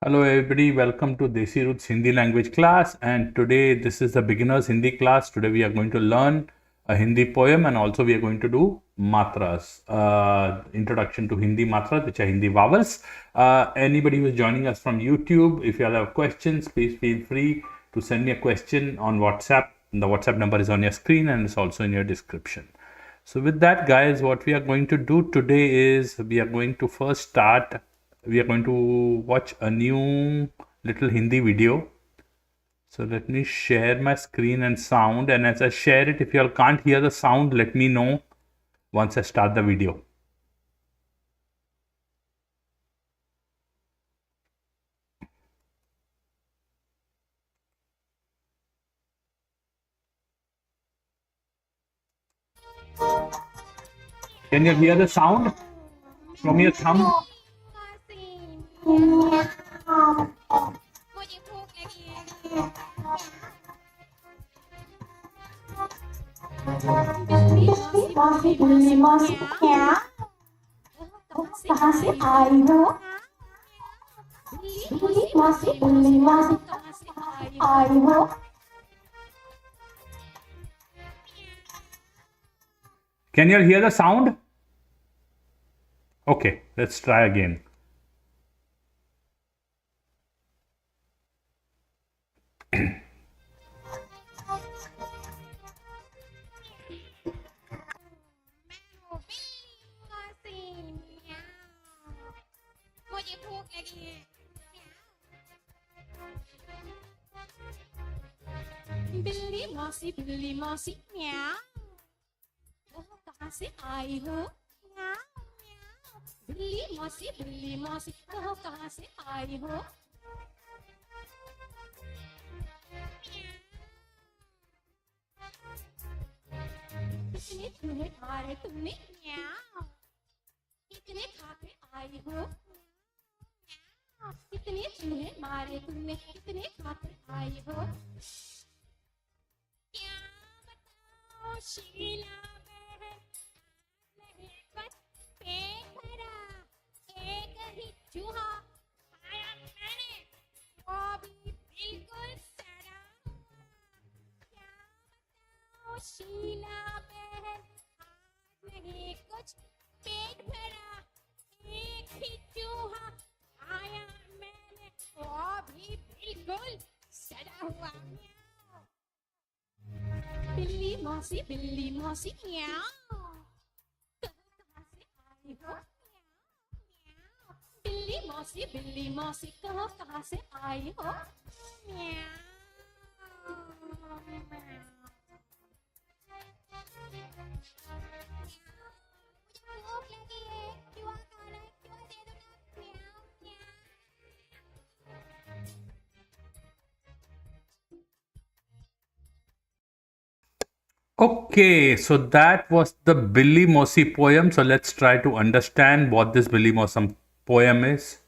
Hello everybody, welcome to Desi Roots Hindi language class, and today this is the beginners Hindi class. Today we are going to learn a Hindi poem and also we are going to do matras, introduction to Hindi matras, which are Hindi vowels. Anybody who is joining us from YouTube, if you all have questions, please feel free to send me a question on WhatsApp. The WhatsApp number is on your screen and it's also in your description. So with that, guys, what we are going to do today is we are going to first start. We are going to watch a new little Hindi video. So let me share my screen and sound. And as I share it, if you all can't hear the sound, let me know once I start the video. Can you hear the sound from your thumb? बिल्ली मौसी क्या कहाँ से आई हो बिल्ली मौसी कहाँ से आई हो Can you hear the sound? Okay, let's try again. मुझे भूख लगी है बिल्ली मौसी म्याऊ कहाँ से आई हो बिल्ली मौसी कहाँ से आई हो कितने चूहे मारे तुमने म्याऊ कितने खा के आई हो कितने चूहे मारे तुमने कितने खा के आई हो क्या बताओ शीला बहन नहीं बस पेट भरा एक ही चूहा खाया मैंने वो भी बिल्कुल सड़ा क्या बताओ शीला बहन नहीं कुछ पेट भरा एक ही चूहा आया मैंने वो भी बिल्कुल सड़ा हुआ बिल्ली मौसी म्याऊ कहाँ से आई हो बिल्ली मौसी कहाँ से आई हो म्याऊ भूख लगी है चूहा खाना है चूहा दे दो ना म्याऊ Okay, so that was the Billy Mosi poem. So let's try to understand what this Billy Mosi poem is.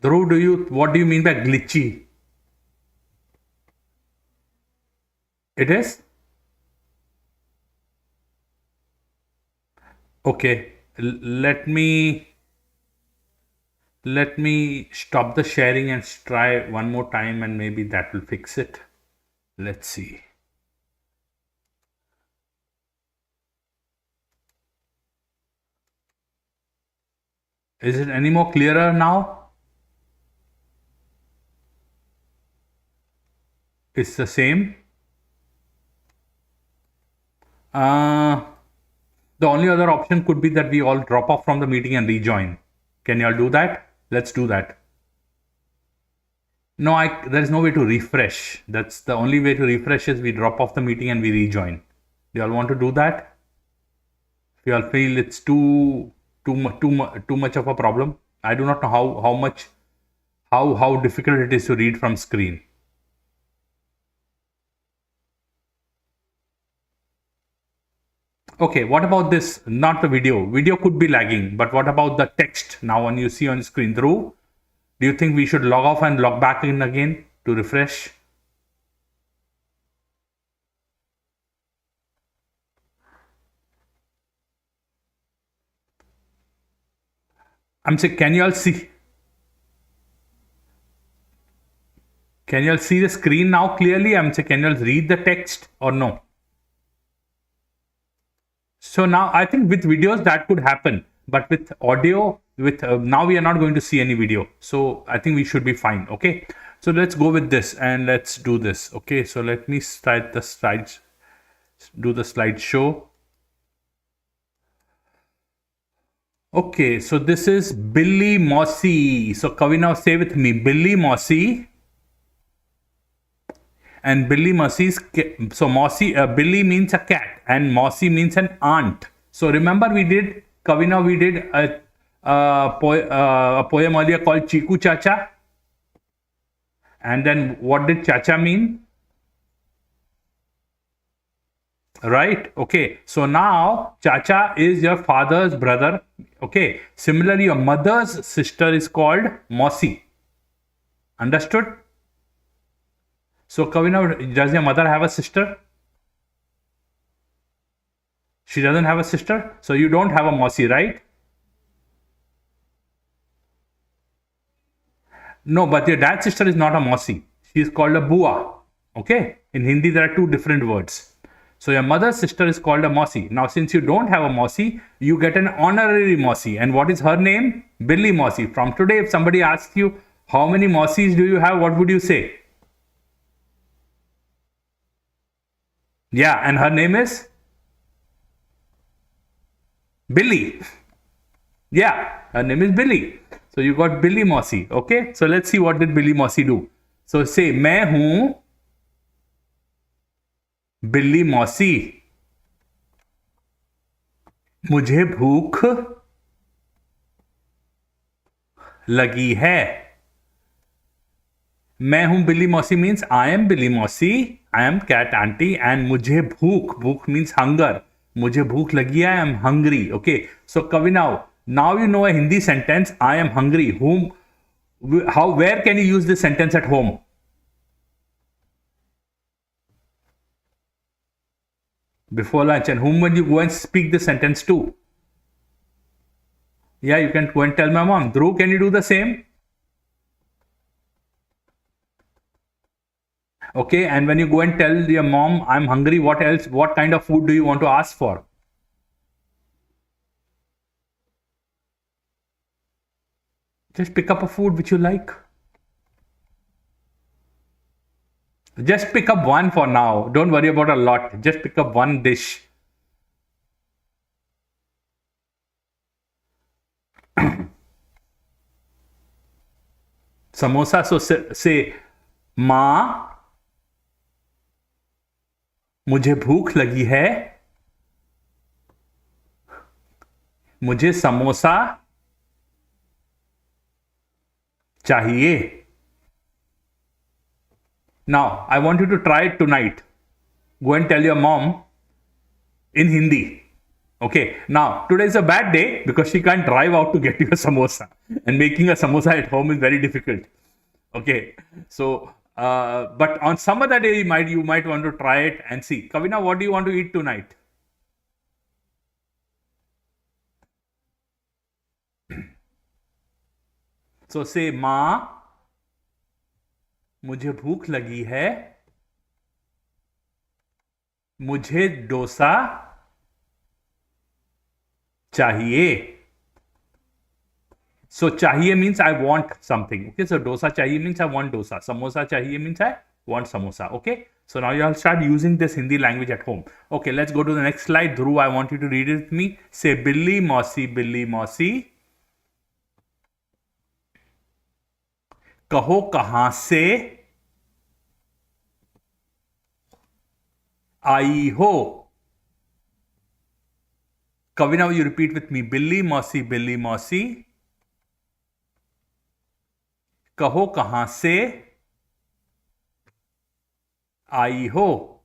Dhruv, what do you mean by glitchy? It is? Okay, let me stop the sharing and try one more time and maybe that will fix it. Let's see. Is it any more clearer now? It's the same. The only other option could be that we all drop off from the meeting and rejoin. Can you all do that? Let's do that. No, there's no way to refresh. That's the only way to refresh is we drop off the meeting and we rejoin. Do you all want to do that? If you all feel it's too much of a problem, I do not know how difficult it is to read from screen. Okay, what about this? Not the video. Video could be lagging, but what about the text now when you see on screen through? Do you think we should log off and log back in again to refresh? I'm saying, can you all see? Can you all see the screen now clearly? I'm saying, can you all read the text or no? So now I think with videos that could happen, but with audio, with now we are not going to see any video. So I think we should be fine. Okay. So let's go with this and let's do this. Okay. So let me start the slides, do the slideshow. Okay. So this is Billy Mossy. So Kavina, say with me, Billy Mossy. And Billy Mossy's so Mossy Billy means a cat and Mossy means an aunt. So remember we did Kavina, we did a poem earlier called Chiku Chacha. And then what did Chacha mean? Right? Okay. So now Chacha is your father's brother. Okay. Similarly, your mother's sister is called Mossy. Understood? So, Kavina, does your mother have a sister? She doesn't have a sister? So, you don't have a Mossy, right? No, but your dad's sister is not a Mossy. She is called a Bua. Okay? In Hindi, there are two different words. So, your mother's sister is called a Mossy. Now, since you don't have a Mossy, you get an honorary Mossy. And what is her name? Billy Mossy. From today, if somebody asks you, how many Mossies do you have? What would you say? Yeah, and her name is Billy. Yeah, her name is Billy. So you got Billy Mossy. Okay, so let's see what did Billy Mossy do. So say, मैं हूं बिल्ली मौसी, मुझे भूख लगी है. मैं हूं बिल्ली मौसी means I am Billy Mossy, I am cat auntie, and मुझे भूख means hunger. मुझे भूख लगी है, I am hungry. Okay, so Kavina, now you know a Hindi sentence, I am hungry. Where can you use this sentence at home? Before lunch. And whom will you go and speak the sentence to? Yeah, you can go and tell my mom. Dhruv, can you do the same? Okay, and when you go and tell your mom, I'm hungry, what else? What kind of food do you want to ask for? Just pick up a food which you like. Just pick up one for now. Don't worry about a lot. Just pick up one dish. Samosa, so say, माँ मुझे भूख लगी है, मुझे समोसा चाहिए. Now, I want you to try it tonight. Go and tell your mom in Hindi. Okay, now today is a bad day because she can't drive out to get you a samosa, and making a samosa at home is very difficult. Okay, so but on some other day you might want to try it and see. Kavina, what do you want to eat tonight? So say, माँ मुझे भूख लगी है, मुझे डोसा चाहिए. So chahiye means I want something. Okay, so dosa chahiye means I want dosa. Samosa chahiye means I want samosa. Okay, so now you all start using this Hindi language at home. Okay, let's go to the next slide. Dhruv, I want you to read it with me. Say, Billy Mossy, Billy Mossy. कहो कहां से आई हो. Kavina, you repeat with me. Billy Mossy, Billy Mossy. कहो कहां से आई हो.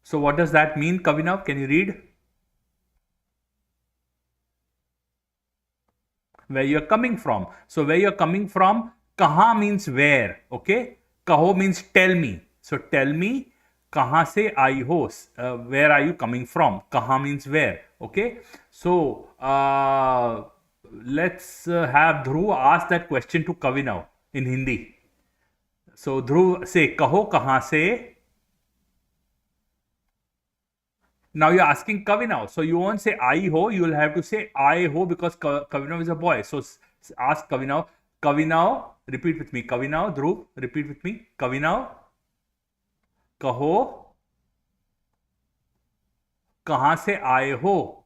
So what does that mean, Kavina? Can you read? Where you're coming from. So where you're coming from, kaha means where. Okay, kaho means tell me. So tell me, kahan se aayi ho. Where are you coming from? Kaha means where. Okay, so let's have Dhruv ask that question to Kavinav in Hindi. So Dhruv say, kaho kahan se? Now you're asking Kavinav. So you won't say I ho, you will have to say I ho because Kavinav is a boy. So ask Kavinav. Kavinav, repeat with me. Kavinav, Dhruv, repeat with me. Kavinav, kaho kahan se aaye ho?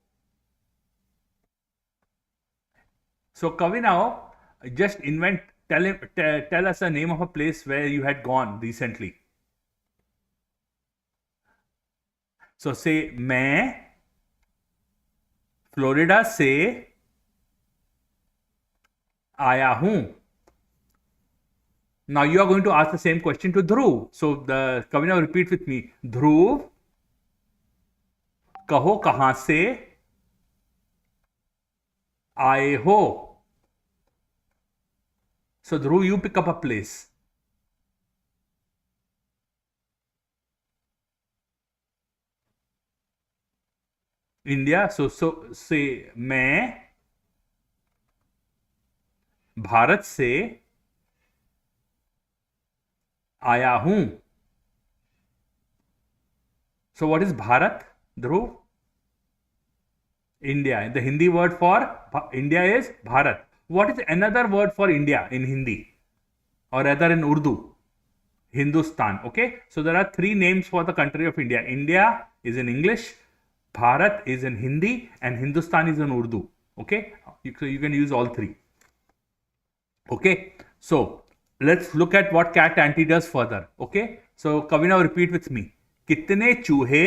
So Kavinav, just tell us the name of a place where you had gone recently. So say, मैं Florida से आया हूं. Now you are going to ask the same question to Dhruv. So the Kavinav, repeat with me. Dhruv, कहो कहां से आए हो? So Dhruv, you pick up a place. India. So say, मैं भारत से आया हूं. So what is Bharat, Dhruv? India. The Hindi word for India is Bharat. What is another word for India in Hindi? Or rather in Urdu? Hindustan. Okay. So there are three names for the country of India. India is in English, Bharat is in Hindi, and Hindustan is in Urdu. Okay. So you can use all three. Okay. So let's look at what cat auntie does further. Okay. So Kavinav, repeat with me. कितने चूहे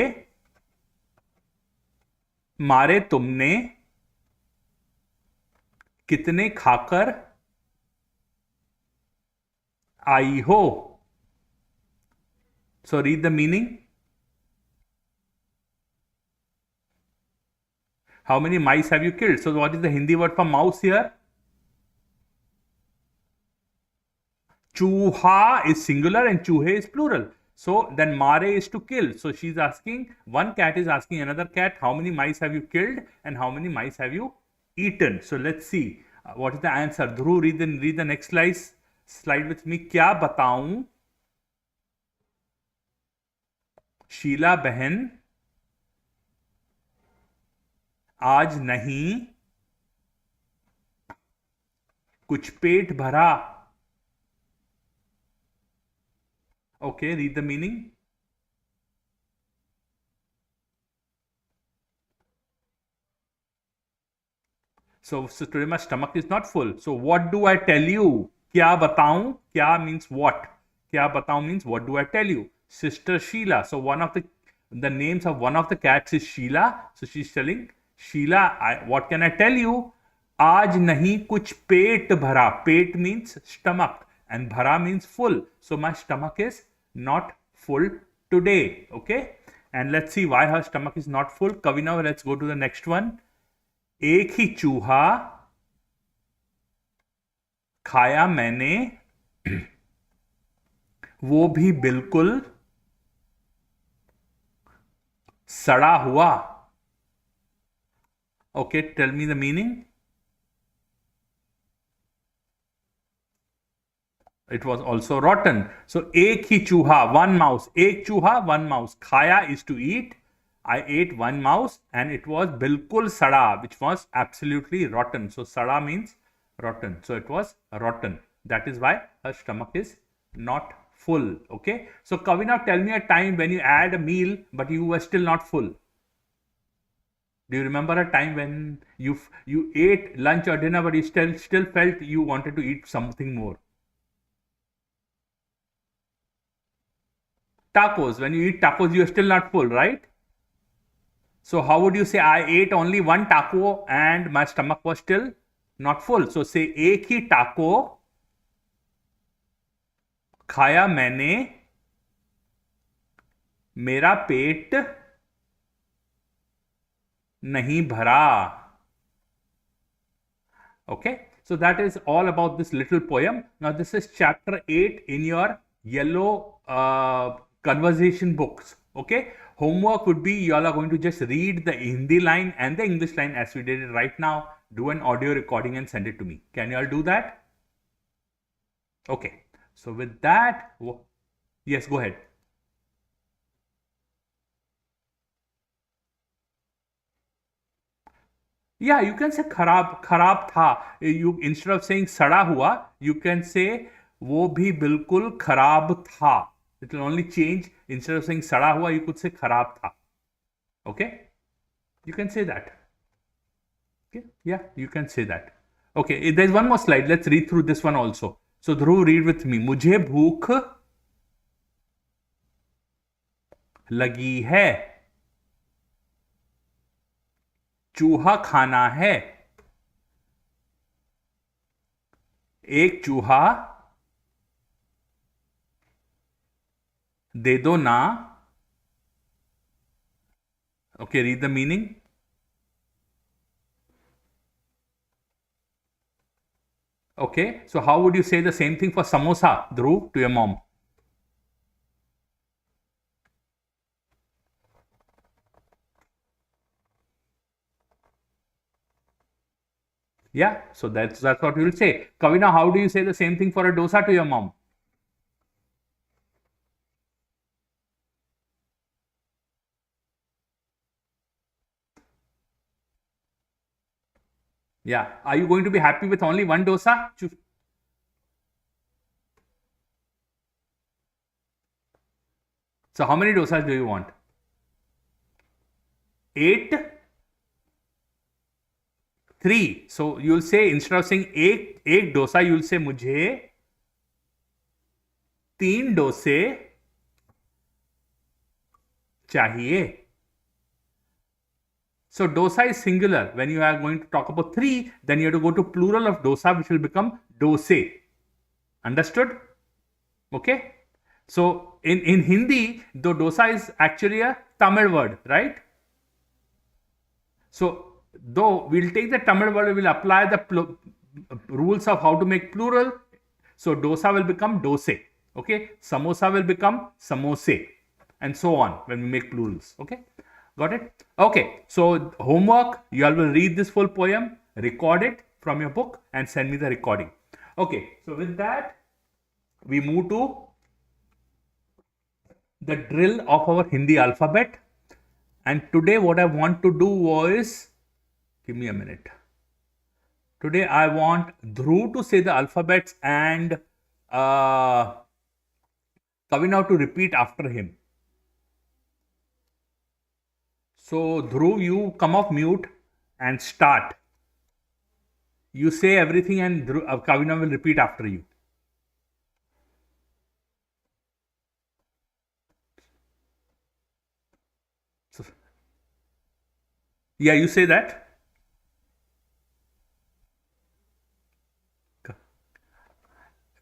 मारे तुमने? कितने खाकर आई हो? So read the meaning. How many mice have you killed? So what is the Hindi word for mouse here? Chuha is singular and chuhe is plural. So then mare is to kill. So she's asking, one cat is asking another cat, how many mice have you killed and how many mice have you eaten? So let's see what is the answer. Dhruv, read the next slide with me. क्या बताऊं शीला बहन आज नहीं कुछ पेट भरा? Okay, read the meaning. So today my stomach is not full. So what do I tell you? क्या बताऊं? क्या means what? क्या बताऊं means what do I tell you? Sister Sheila. So one of the names of one of the cats is Sheila. So she's telling Sheila, what can I tell you? आज नहीं कुछ पेट भरा. Pet means stomach and bhara means full. So my stomach is not full today. Okay. And let's see why her stomach is not full. Kavinav, let's go to the next one. एक ही चूहा खाया मैंने, वो भी बिल्कुल सड़ा हुआ. Okay, tell me the meaning. It was also rotten. So एक ही चूहा, one mouse. एक चूहा, one mouse. खाया is to eat. I ate one mouse and it was bilkul sada, which was absolutely rotten. So sada means rotten. So it was rotten. That is why her stomach is not full. Okay. So Kavinav, tell me a time when you had a meal but you were still not full. Do you remember a time when you ate lunch or dinner but you still felt you wanted to eat something more? Tacos. When you eat tacos, you are still not full, right? So how would you say I ate only one taco and my stomach was still not full? So say एक ही taco खाया मैंने, मेरा पेट नहीं भरा. Okay, so that is all about this little poem. Now this is chapter 8 in your yellow conversation books. Okay, Homework would be you all are going to just read the Hindi line and the English line as we did it right now. Do an audio recording and send it to me. Can you all do that? Okay. So with that, yes, go ahead. Yeah, you can say खराब था. You instead of saying सड़ा हुआ, you can say वो भी बिल्कुल खराब था. It will only change. Instead of saying सड़ा हुआ, you could say खराब था. Okay, you can say that. Okay, yeah, you can say that. Okay, there's one more slide. Let's read through this one also. So Dhruv, read with me. मुझे भूख लगी है. चूहा खाना है. एक चूहा दे दो ना. Okay, read the meaning. Okay, so how would you say the same thing for samosa, Dhruv, to your mom? Yeah, so that's what you will say. Kavina, how do you say the same thing for a dosa to your mom? Yeah, are you going to be happy with only one dosa? So how many dosas do you want? 8, 3. So you'll say instead of saying एक dosa, you'll say मुझे 3 डोसे चाहिए. So dosa is singular. When you are going to talk about 3, then you have to go to plural of dosa, which will become dose. Understood? Okay. So in Hindi, the dosa is actually a Tamil word, right? So though we'll take the Tamil word, we will apply the rules of how to make plural. So dosa will become dose. Okay. Samosa will become samose, and so on when we make plurals. Okay. Got it? Okay. So homework, you all will read this full poem, record it from your book, and send me the recording. Okay. So with that, we move to the drill of our Hindi alphabet. And today what I want to do was, give me a minute. Today I want Dhruv to say the alphabets and Kavina to repeat after him. So Dhruv, you come off mute and start. You say everything and Kavina will repeat after you. So, yeah, you say that.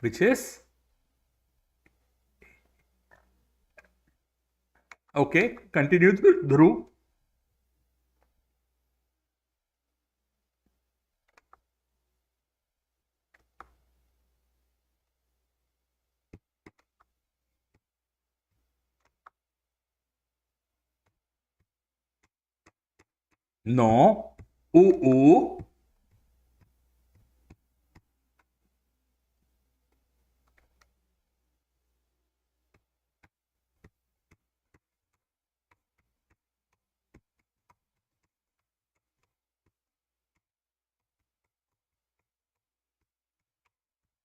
Which is? Okay, continue Dhruv. No. Ooh.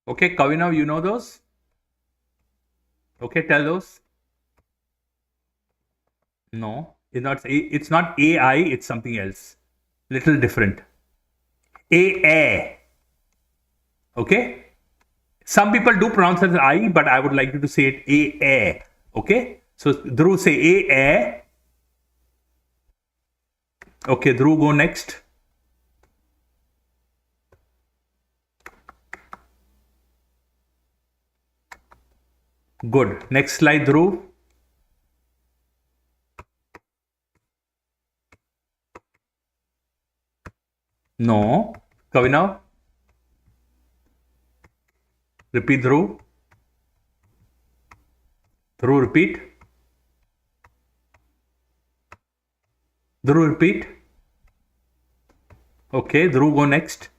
Okay, Kavina, you know those? Okay, tell those. No, it's not AI, it's something else. Little different. A. Okay? Some people do pronounce it as I, but I would like you to say it A. Okay? So Dhruv say A. Okay, Dhruv, go next. Good. Next slide, Dhruv. No. Kavina. Repeat, Dhruv. Dhruv, repeat. Dhruv, repeat. Okay, Dhruv, go next.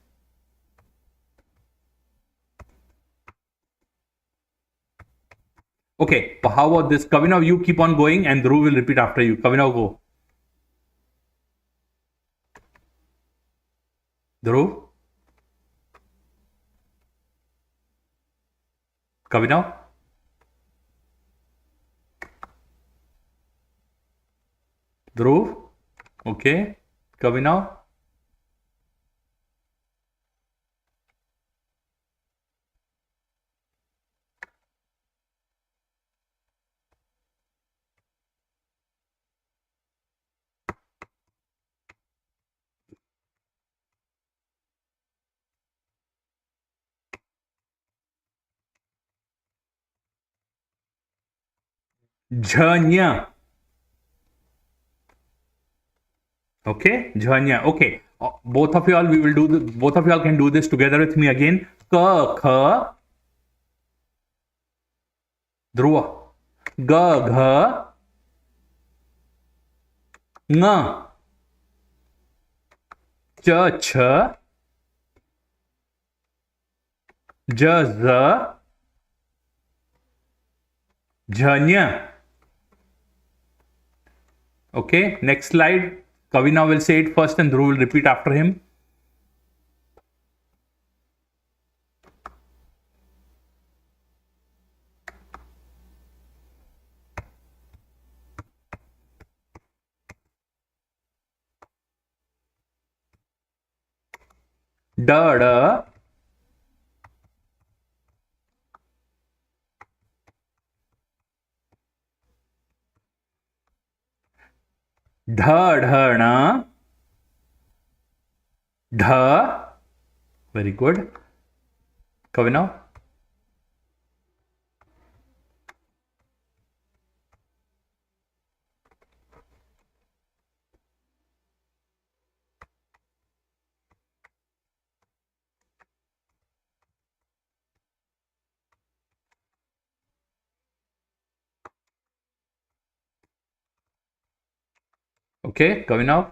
Okay, how about this? Kavinav, you keep on going and Dhruv will repeat after you. Kavinav, go. Dhruv? Kavinav? Dhruv? Okay. Kavinav? Jhanya. Okay, Jhanya. Okay, both of y'all, we will do. Both of y'all can do this together with me again. Ka, kha, Dhruva. Ga, gha, nga, cha, cha, ja, za, Jhanya. Okay, next slide. Kavina will say it first and Dhruv will repeat after him. Da, da, dha, dhana, dha. Very good. Kavina. Okay, Kavina.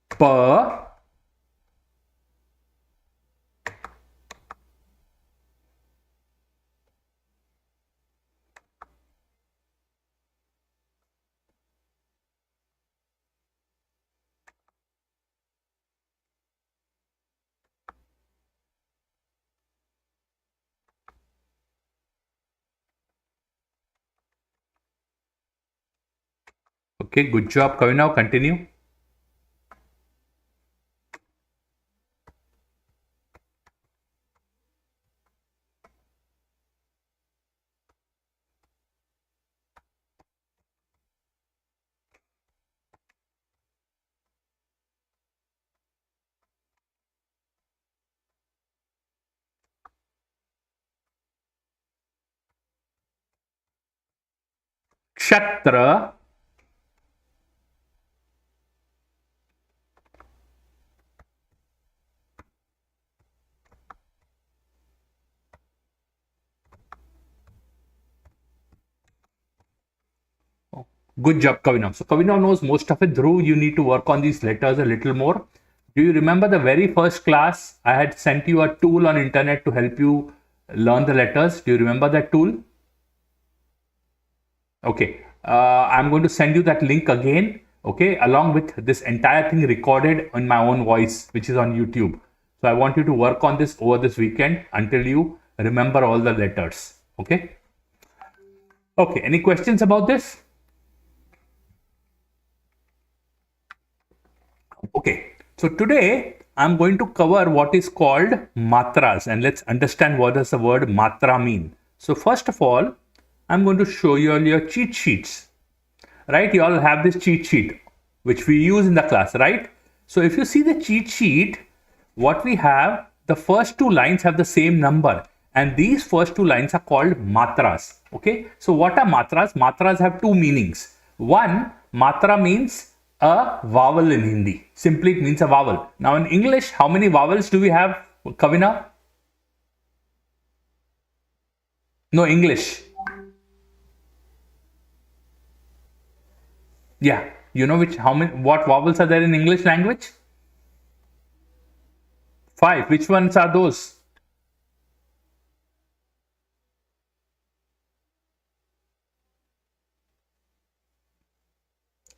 Pa. Okay, good job, Kavina. Continue. Kshatra. Good job, Kavina. So Kavina knows most of it. Dhruv, you need to work on these letters a little more. Do you remember the very first class? I had sent you a tool on internet to help you learn the letters. Do you remember that tool? Okay. I'm going to send you that link again. Okay. Along with this entire thing recorded in my own voice, which is on YouTube. So I want you to work on this over this weekend until you remember all the letters. Okay. Okay. Any questions about this? Okay, so today I'm going to cover what is called matras and let's understand what does the word matra mean. So first of all, I'm going to show you all your cheat sheets, right? You all have this cheat sheet which we use in the class, right? So if you see the cheat sheet, what we have, the first two lines have the same number and these first two lines are called matras. Okay, so what are matras? Matras have two meanings. One, matra means a vowel in Hindi. Simply it means a vowel. Now in English, how many vowels do we have, Kavina? No, English. Yeah. You know what vowels are there in English language? 5. Which ones are those?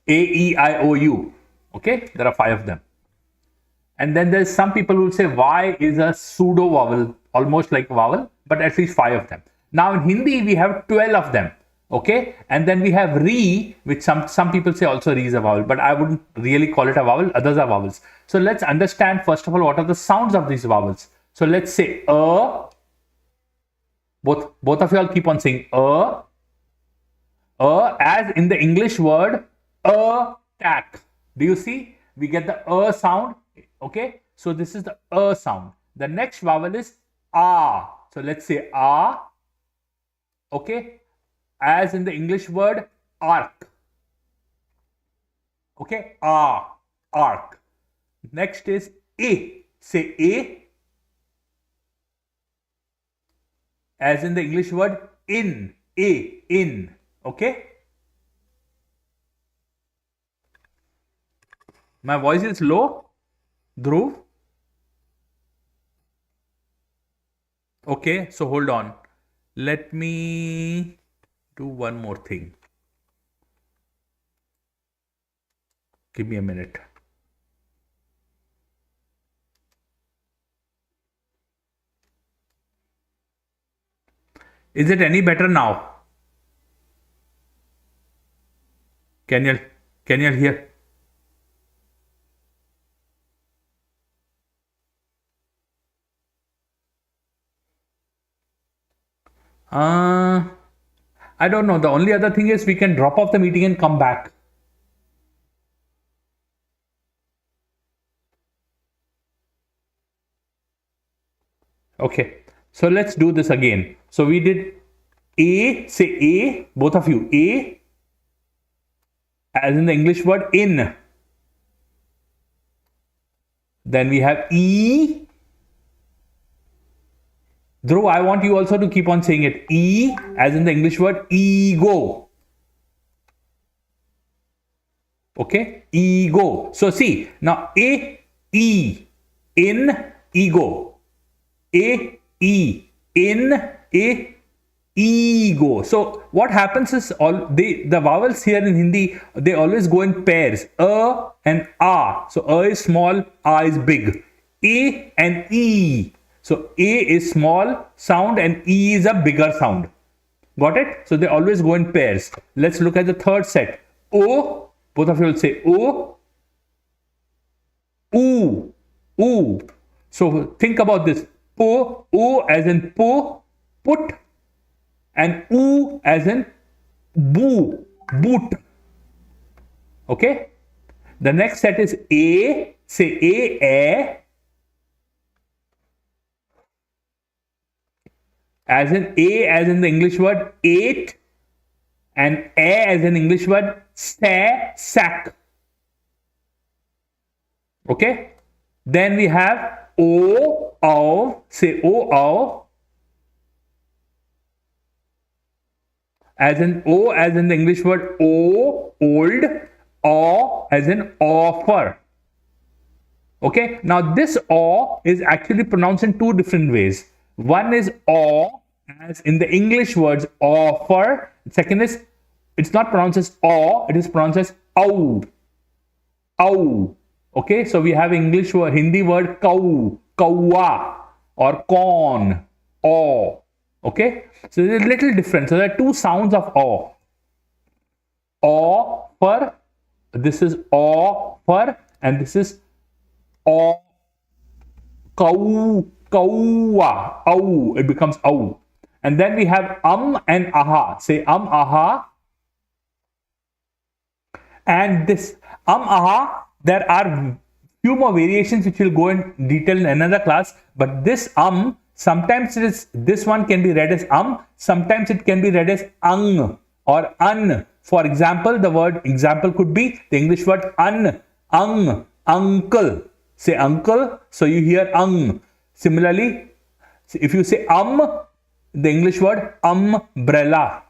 A, E, I, O, U. Okay, there are 5 of them. And then there's some people who say Y is a pseudo vowel, almost like a vowel, but at least 5 of them. Now in Hindi, we have 12 of them. Okay, and then we have Re, which some people say also Re is a vowel, but I wouldn't really call it a vowel. Others are vowels. So let's understand first of all what are the sounds of these vowels. So let's say a. Both of you all keep on saying a. As in the English word attack. Do you see? We get the sound. Okay, so this is the sound. The next vowel is a. So let's say a. Okay, as in the English word arc. Okay, arc. Next is a. Say a. As in the English word in. In. Okay. My voice is low, Dhruv. Okay, so hold on. Let me do one more thing. Give me a minute. Is it any better now? Can you hear? I don't know. The only other thing is we can drop off the meeting and come back. Okay, so let's do this again. So we did A, say A, both of you, A, as in the English word in. Then we have E. Dhruv, I want you also to keep on saying it. E, as in the English word ego. Okay, ego. So see, now A, E, in, ego. A, E, in, A, ego. So what happens is the vowels here in Hindi, they always go in pairs. A and A. So A is small, A is big. A and E. So A is small sound and E is a bigger sound. Got it? So they always go in pairs. Let's look at the third set. O. Both of you will say O. Oo. Oo. So think about this. O as in put, and oo as in boot. Okay. The next set is A. Say A. As in A as in the English word eight, and A as in English word sack. Okay. Then we have O, say O, as in O as in the English word old, O as in offer. Okay, now this O is actually pronounced in two different ways. One is O as in the English words offer. Second is, it's not pronounced as O, it is pronounced as ow. Okay, so we have English word, Hindi word cow, kawa, or corn, o. Okay, so there's a little difference. So there are two sounds of o. Offer, this is offer, and this is o. Kawa, ow, it becomes ow. And then we have and aha. Say aha. And this aha, there are few more variations which will go in detail in another class, but this sometimes this one can be read as sometimes it can be read as ang or un. For example, the word example could be the English word uncle. Say uncle, so you hear ang. Similarly, if you say the English word umbrella.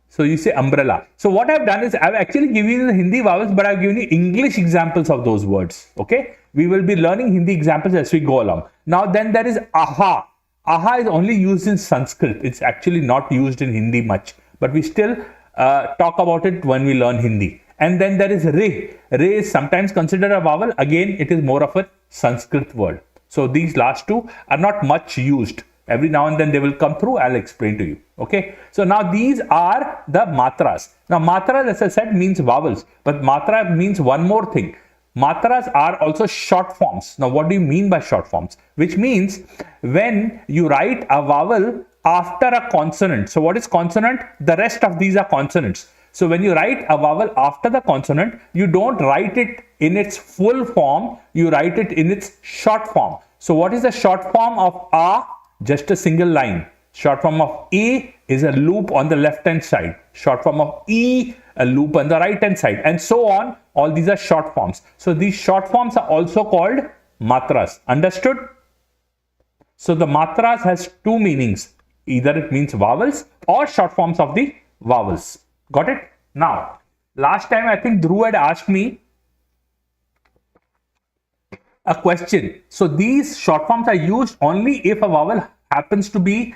So you say umbrella. So what I've done is I've actually given you the Hindi vowels, but I've given you English examples of those words. Okay. We will be learning Hindi examples as we go along. Now then there is aha. Aha is only used in Sanskrit. It's actually not used in Hindi much, but we still talk about it when we learn Hindi. And then there is re. Re is sometimes considered a vowel. Again, it is more of a Sanskrit word. So these last two are not much used. Every now and then they will come through. I'll explain to you. Okay. So now these are the matras. Now matras, as I said, means vowels, but matra means one more thing. Matras are also short forms. Now what do you mean by short forms? Which means when you write a vowel after a consonant. So what is consonant? The rest of these are consonants. So when you write a vowel after the consonant, you don't write it in its full form. You write it in its short form. So what is the short form of a? Just a single line. Short form of A is a loop on the left hand side. Short form of E, a loop on the right hand side, and so on. All these are short forms. So these short forms are also called matras. Understood? So the matras has two meanings. Either it means vowels or short forms of the vowels. Got it? Now, last time I think Dhruv had asked me a question. So these short forms are used only if a vowel happens to be,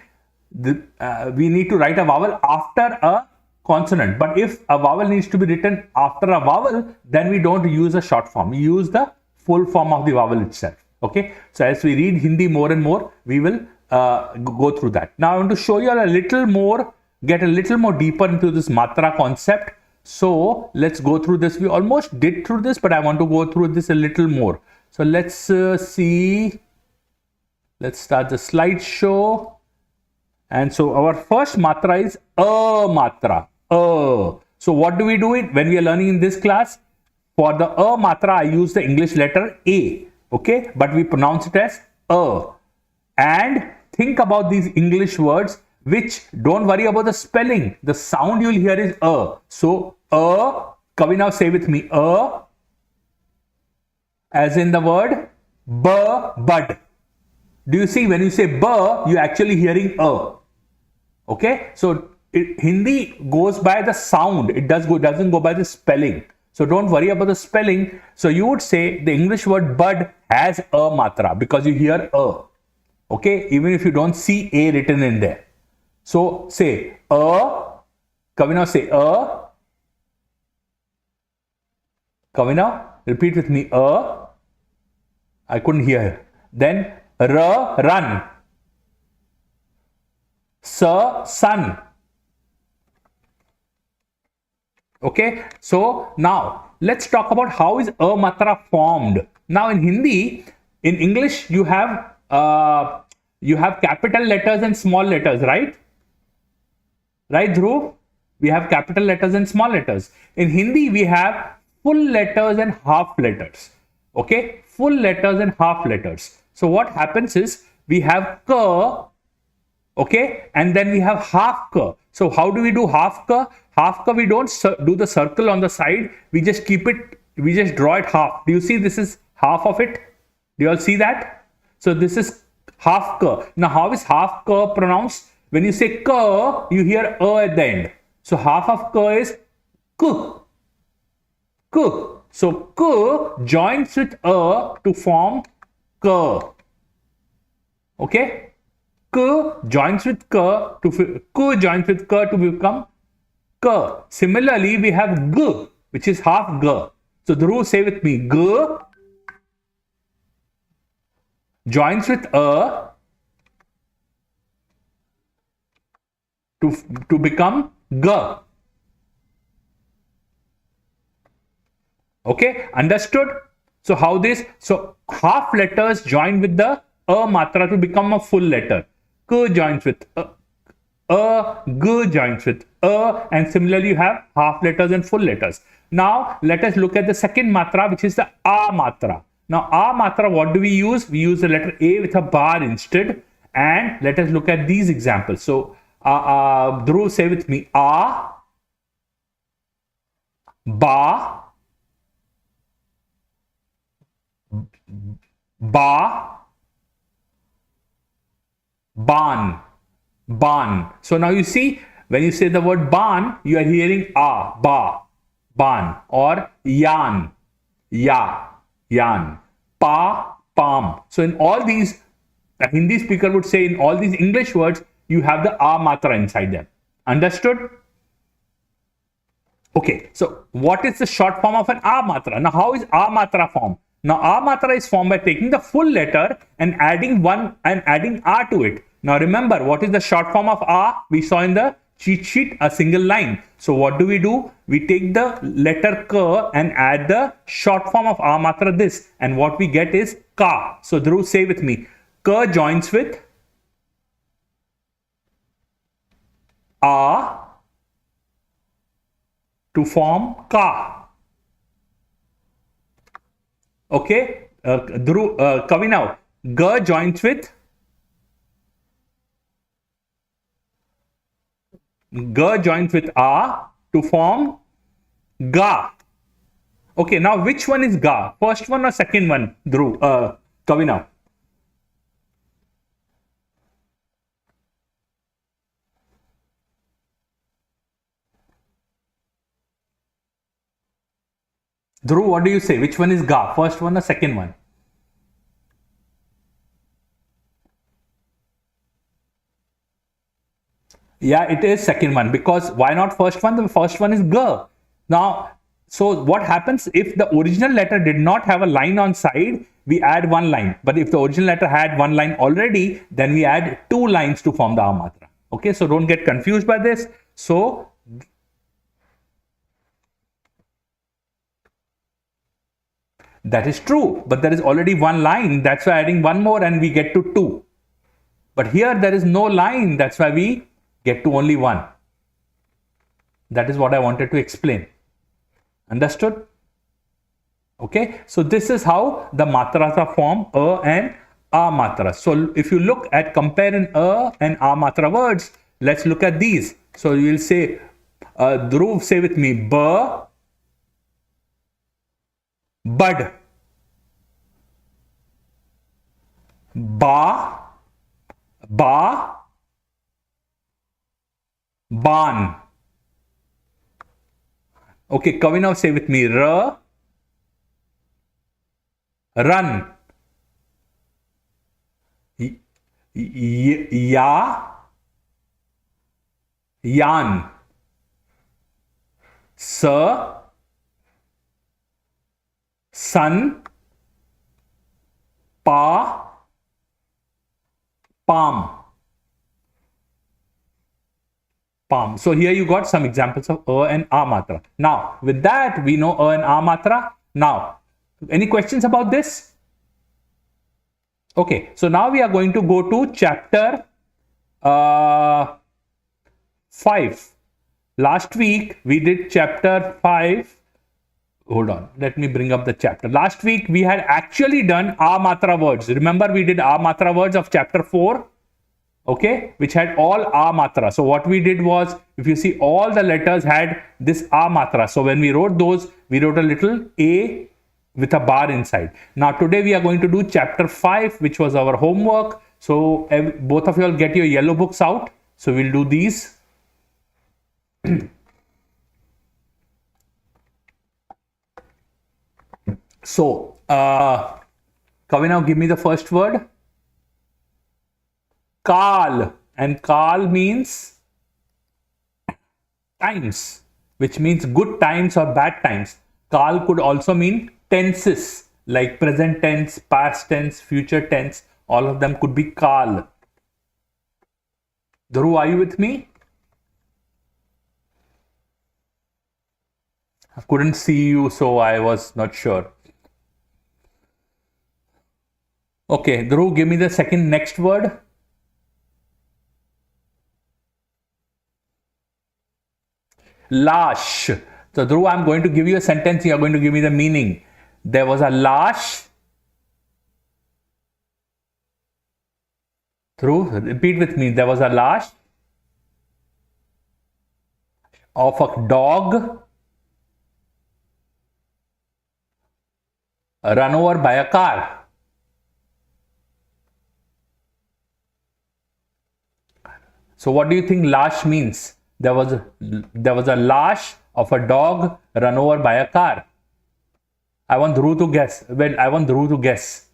we need to write a vowel after a consonant. But if a vowel needs to be written after a vowel, then we don't use a short form. We use the full form of the vowel itself. Okay. So as we read Hindi more and more, we will go through that. Now I want to show you a little more, get a little more deeper into this matra concept. So let's go through this. We almost did through this, but I want to go through this a little more. So let's see. Let's start the slideshow. And so our first matra is a matra. So what do we do it when we are learning in this class? For the a matra, I use the English letter A. Okay, but we pronounce it as a. And think about these English words, which don't worry about the spelling. The sound you'll hear is a. So a. Kavi, now say with me a. As in the word bud. Do you see when you say ba, you're actually hearing a. Okay, so Hindi goes by the sound. It doesn't go by the spelling. So don't worry about the spelling. So you would say the English word bud has a matra because you hear a. Okay, even if you don't see a written in there. So say a. Kavina, say a. Kavina, repeat with me a. I couldn't hear her. Then run. Sun. Okay, so now let's talk about how is a matra formed. Now in Hindi, in English, you have capital letters and small letters, right? Right, Dhruv? We have capital letters and small letters. In Hindi, we have full letters and half letters. Okay, full letters and half letters. So what happens is we have ka, okay, and then we have half ka. So how do we do half ka? Half ka, we don't do the circle on the side. We just keep it, we just draw it half. Do you see this is half of it? Do you all see that? So this is half ka. Now how is half ka pronounced? When you say ka, you hear a at the end. So half of ka is k. K. So k joins with a to form ka. Okay? K joins with ka to become ka. Similarly, we have g, which is half g. So Dhruv, say with me, g joins with a to become g. Okay, understood? So how this? So half letters join with the a matra to become a full letter. K joins with g joins with a, and similarly you have half letters and full letters. Now let us look at the second matra, which is the a matra. Now a matra, what do we use? We use the letter a with a bar instead. And let us look at these examples. So Dhruv, say with me a, ba, ba, ban, ban. So now you see, when you say the word ban, you are hearing a, ba, ban, or yan, ya, yan, pa, palm. So in all these, a Hindi speaker would say in all these English words, you have the a matra inside them. Understood? Okay, so what is the short form of an A matra? Now, how is A matra formed? Now, A matra is formed by taking the full letter and adding one and adding A to it. Now, remember, what is the short form of A? We saw in the cheat sheet a single line. So, what do? We take the letter K and add the short form of A matra this, and what we get is Ka. So, Dhruv, say with me, K joins with A to form ka. Okay, Kavi now. G joins with A to form ga. Okay, now which one is ga? First one or second one? Kavi now. Dhruv, what do you say? Which one is ga? First one or second one? Yeah, it is second one, because why not first one? The first one is g. Now, so what happens if the original letter did not have a line on side? We add one line. But if the original letter had one line already, then we add two lines to form the A matra. Okay, so don't get confused by this. So that is true, but there is already one line. That's why adding one more and we get to two. But here there is no line. That's why we get to only one. That is what I wanted to explain. Understood? Okay. So this is how the matras are formed, A and A matra. So if you look at comparing A and A matra words, let's look at these. So you will say, Dhruv, say with me, bud, ba, ban. Okay, Kavi, now say with me, run, ya, yan, sun, pa, palm. Palm. So here you got some examples of A and A matra. Now, with that, we know A and A matra. Now, any questions about this? Okay, so now we are going to go to chapter 5. Last week, we did chapter 5. Hold on, let me bring up the chapter. Last week, we had actually done A matra words. Remember, we did A matra words of chapter 4. Okay, which had all A matra. So what we did was, if you see, all the letters had this A matra. So when we wrote those, we wrote a little A with a bar inside. Now today we are going to do chapter 5, which was our homework. So both of you all get your yellow books out. So we'll do these. So, Kavi, now give me the first word. Kal, and Kal means times, which means good times or bad times. Kal could also mean tenses, like present tense, past tense, future tense. All of them could be Kal. Dhruv, are you with me? I couldn't see you, so I was not sure. Okay, Dhruv, give me the second next word. Lash. So Dhruv, I'm going to give you a sentence. You are going to give me the meaning. There was a lash. Dhruv, repeat with me. There was a lash of a dog run over by a car. So what do you think lash means? There was a lash of a dog run over by a car. I want Dhruv to guess. Well, I want Dhruv to guess.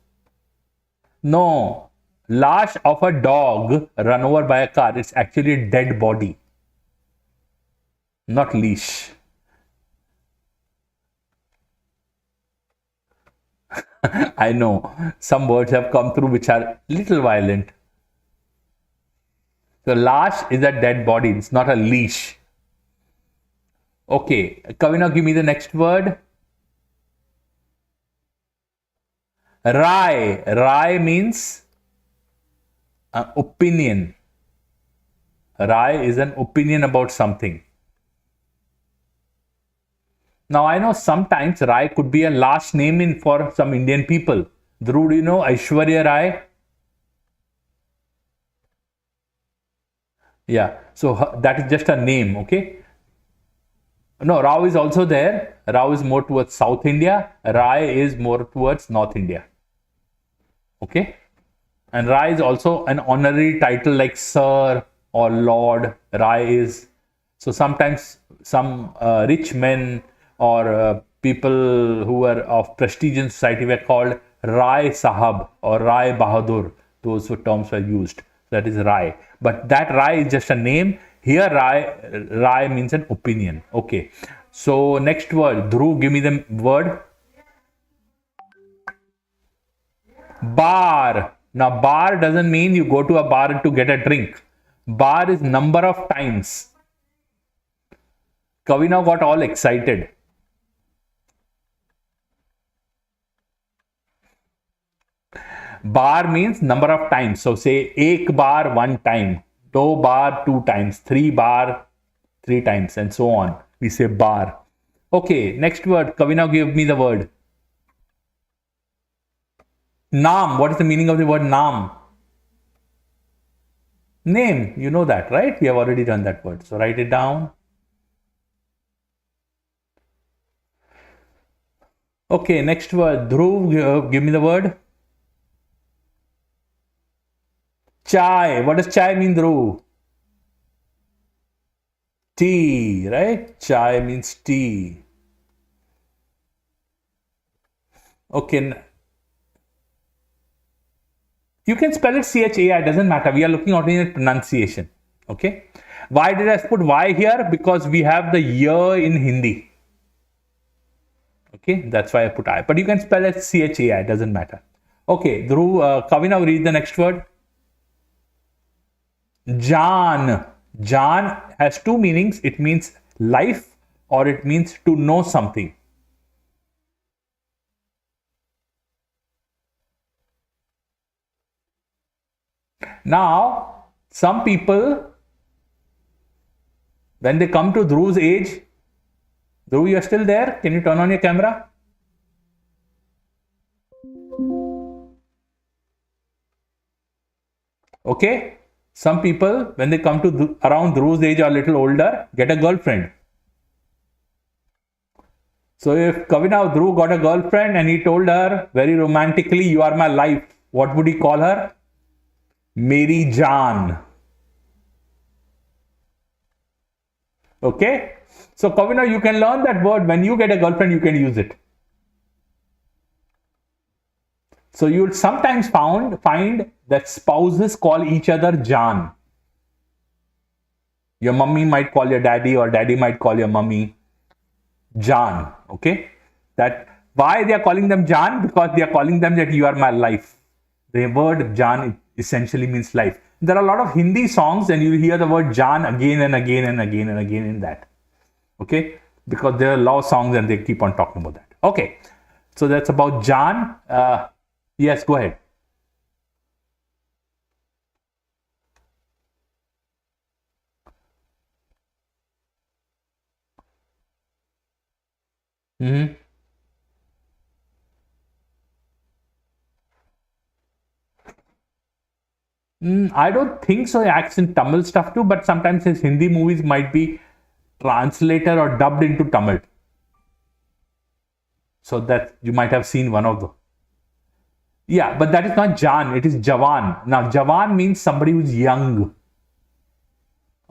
No, lash of a dog run over by a car. It's actually a dead body, not leash. I know some words have come through which are little violent. So lash is a dead body. It's not a leash. Okay, Kavina, give me the next word. Rai. Rai means opinion. Rai is an opinion about something. Now I know sometimes Rai could be a last name for some Indian people. Dhruv, do you know Aishwarya Rai? Yeah, so that is just a name, okay? No, Rao is also there. Rao is more towards South India. Rai is more towards North India. Okay? And Rai is also an honorary title like Sir or Lord. Rai is. So sometimes some rich men or people who were of prestige in society were called Rai Sahab or Rai Bahadur. Those terms were used. That is Rai. But that Rai is just a name. Here Rai means an opinion. Okay. So next word. Dhruv, give me the word. Bar. Now bar doesn't mean you go to a bar to get a drink. Bar is number of times. Kavina got all excited. Bar means number of times. So say ek bar, one time. Do bar, two times. 3 bar, 3 times, and so on. We say bar. Okay, next word. Kavina, give me the word. Naam. What is the meaning of the word naam? Name. You know that, right? We have already done that word. So write it down. Okay, next word. Dhruv, give me the word. Chai. What does chai mean, Dhruv? Tea, right? Chai means tea. Okay. You can spell it Chai, doesn't matter. We are looking only at pronunciation. Okay. Why did I put Y here? Because we have the year in Hindi. Okay, that's why I put I. But you can spell it Chai, doesn't matter. Okay, Dhruv, Kavina, read the next word. Jaan. Jaan has 2 meanings. It means life or it means to know something. Now, some people, when they come to Dhruv's age, Dhruv, you are still there? Can you turn on your camera? Okay. Some people, when they come to around Dhruv's age or a little older, get a girlfriend. So if Kavina Dhruv got a girlfriend and he told her very romantically, you are my life, what would he call her? Meri Jaan. Okay. So Kavina, you can learn that word. When you get a girlfriend, you can use it. So you'll sometimes find that spouses call each other Jaan. Your mummy might call your daddy or daddy might call your mummy Jaan. Okay. That why they are calling them Jaan? Because they are calling them that you are my life. The word Jaan essentially means life. There are a lot of Hindi songs and you hear the word Jaan again and again and again and again in that. Okay. Because there are love songs and they keep on talking about that. Okay. So that's about Jaan. Yes, go ahead. Mm-hmm. I don't think so. He acts in Tamil stuff too, but sometimes his Hindi movies might be translated or dubbed into Tamil. So that you might have seen one of them. Yeah, but that is not Jan, it is Jawan. Now, Jawan means somebody who's young.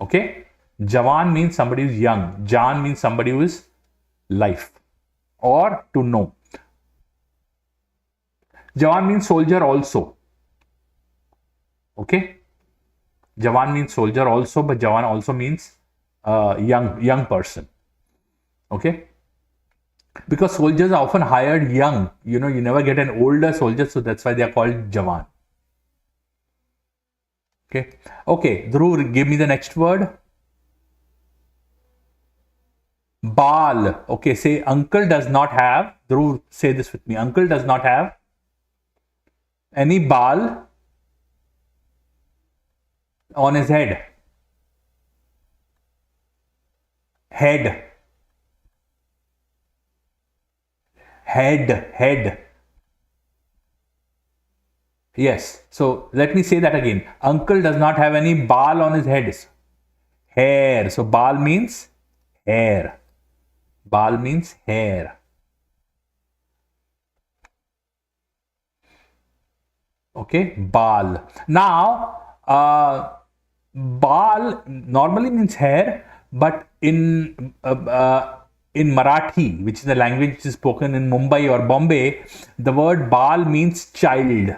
Okay. Jawan means somebody who is young. Jan means somebody who is life or to know. Jawan means soldier also. Okay. Jawan means soldier also, but Jawan also means young person. Okay. Because soldiers are often hired young. You never get an older soldier, so that's why they are called Jawan. Okay. Okay. Dhruv, give me the next word. Bal. Okay. Say uncle does not have. Dhruv, say this with me. Uncle does not have any bal on his head. Head. Yes. So let me say that again. Uncle does not have any bal on his head. Hair. So bal means hair. Bal means hair. Okay. Bal. Now, bal normally means hair, but in Marathi, which is the language which is spoken in Mumbai or Bombay, the word bal means child.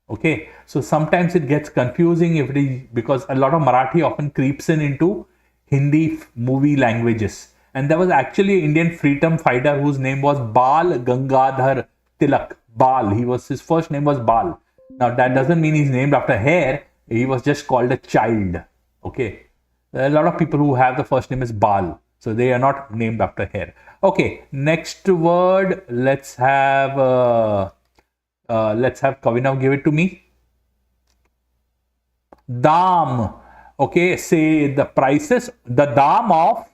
Okay, so sometimes it gets confusing if it is because a lot of Marathi often creeps into Hindi movie languages. And there was actually an Indian freedom fighter whose name was Bal Gangadhar Tilak. Bal. His first name was Bal. Now that doesn't mean he's named after hair. He was just called a child. Okay. There are a lot of people who have the first name is Bal. So they are not named after hair. Okay. Next word. Let's have Kavinav give it to me. Dam. Okay. Say the prices. The dam of.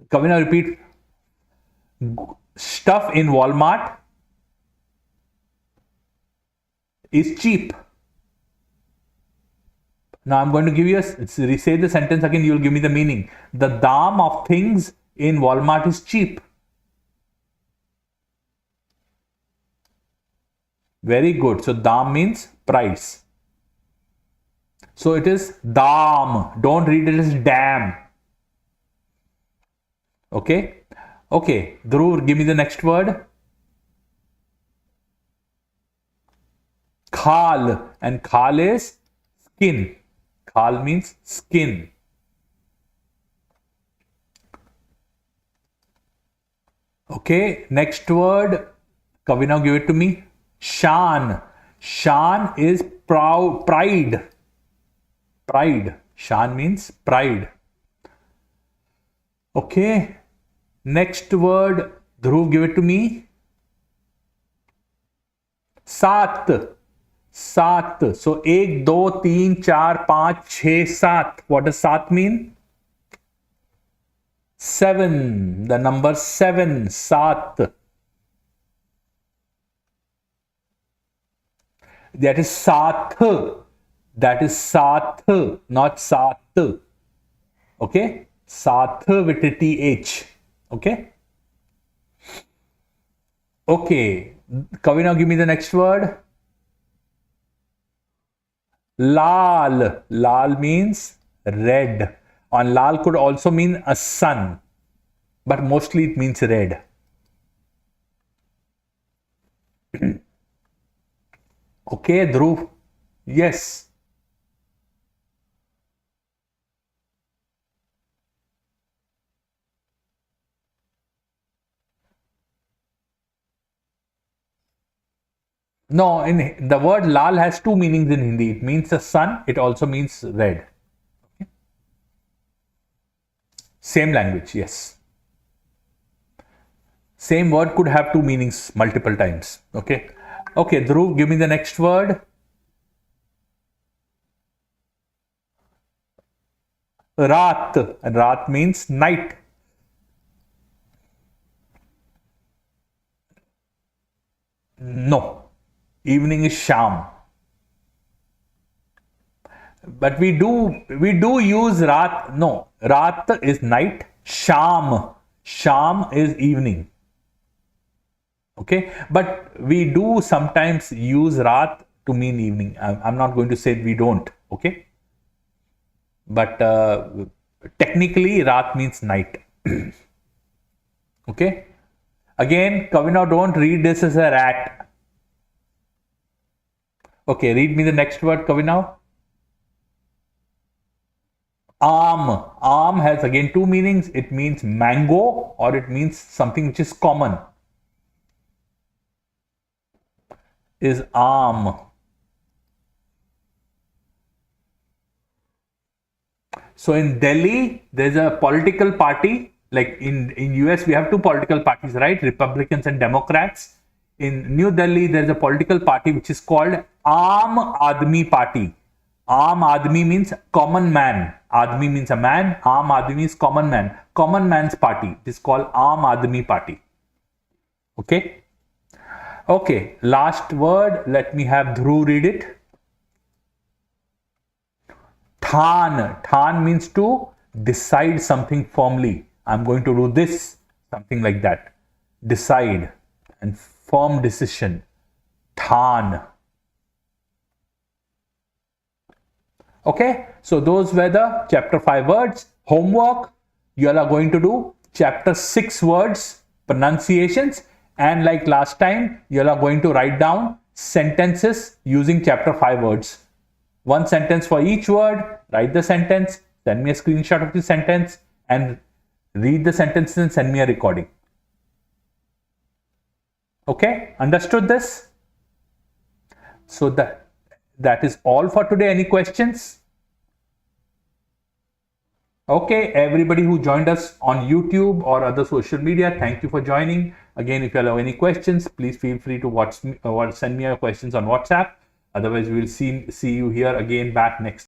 Kavinav, repeat. Stuff in Walmart is cheap. Now I'm going to give you say the sentence again, you'll give me the meaning. The dam of things in Walmart is cheap. Very good. So dam means price. So it is dam. Don't read it as dam. Okay. Okay. Dhruv, give me the next word. Khal. And khal is skin. Khal means skin. Okay. Next word. Kavinav, give it to me. Shan. Shan is pride. Pride. Shan means pride. Okay. Next word. Dhruv, give it to me. Sat. Sat. So 1, 2, 3, 4, 5, 6, 7. What does sat mean? 7. The number 7. Sat. That is sath. That is sath, not sat. Okay? Sath with a th. Okay? Okay. Kavinav, give me the next word. Lal. Lal means red. And lal could also mean a sun. But mostly it means red. Okay, Dhruv. Yes. No, in the word lal has two meanings in Hindi. It means the sun. It also means red. Okay. Same language, yes. Same word could have two meanings multiple times. Okay. Okay, Dhruv, give me the next word. Raat. And Raat means night. No. Evening is Sham. But we do use Raat. No. Raat is night. Sham. Sham is evening. Okay, but we do sometimes use Raat to mean evening. I'm not going to say we don't. Okay, but technically Raat means night. Okay, again, Kavina, don't read this as a rat. Okay, read me the next word, Kavina. Aam. Aam has again two meanings. It means mango or it means something which is common. Is aam. So in Delhi, there's a political party. Like in US, we have two political parties, right? Republicans and Democrats. In New Delhi, there's a political party which is called Aam Admi Party. Aam Admi means common man. Admi means a man. Aam Admi means common man. Common man's party. It is called Aam Admi Party. Okay. Okay. Last word. Let me have Dhruv read it. Than. Than means to decide something firmly. I'm going to do this. Something like that. Decide and firm decision. Than. Okay, so those were the chapter 5 words. Homework, you all are going to do chapter 6 words, pronunciations, and like last time, you all are going to write down sentences using chapter 5 words. One sentence for each word, write the sentence, send me a screenshot of the sentence, and read the sentences and send me a recording. Okay, understood this? So that is all for today. Any questions? Okay, everybody who joined us on YouTube or other social media, thank you for joining. Again, if you have any questions, please feel free to watch me or send me your questions on WhatsApp. Otherwise, we will see you here again back next